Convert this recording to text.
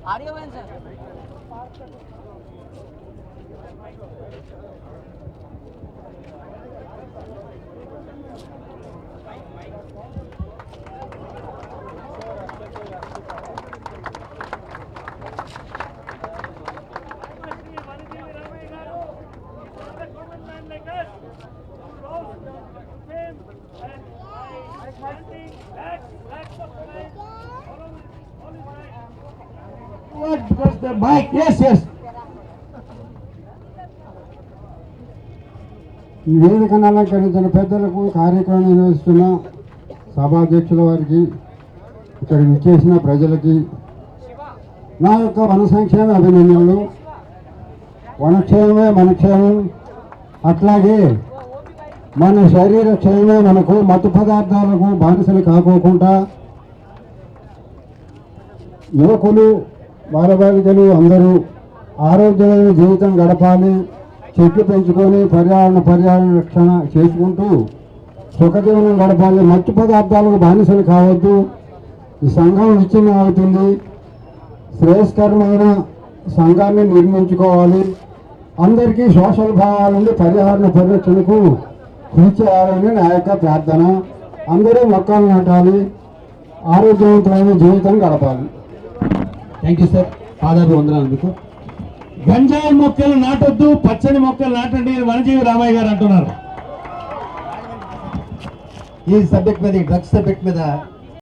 Audio పోయింది sir. Because the mic, yes, yes. వేదికను అలంకరించిన పెద్దలకు, కార్యక్రమం నిర్వహిస్తున్న సభాధ్యక్షుల వారికి, ఇక్కడ విచ్చేసిన ప్రజలకి నా యొక్క వన సంక్షేమ అభినందనలు. వనక్షేమమే మన క్షేమం, అట్లాగే మన శరీర క్షేమమే మనకు మత్తు పదార్థాలకు బానిసలు కాకోకుండా యువకులు బాలబాలికలు అందరూ ఆరోగ్యమైన జీవితం గడపాలి, చెట్లు పెంచుకొని పర్యావరణ రక్షణ చేసుకుంటూ సుఖజీవనం గడపాలి, మత్తు పదార్థాలకు బానిసలు కావద్దు. ఈ సంఘం విచ్ఛిన్నం అవుతుంది, శ్రేయస్కరమైన సంఘాన్ని నిర్మించుకోవాలి. అందరికీ సోషల్ భావాలుండి పర్యావరణ పరిరక్షణకు కృషి చేయాలని నా యొక్క ప్రార్థన. అందరూ మొక్కలు నాటాలి, ఆరోగ్యవంతమైన జీవితం గడపాలి. Thank you sir. పాదాభి వందనాలు మీకు. గంజాయి మొక్కలు నాటొద్దు, పచ్చని మొక్కలు నాటండి వనజీవి రామయ్య గారు అంటున్నారు. ఈ సబ్జెక్ట్ మీద, డ్రగ్స్ సబ్జెక్ట్ మీద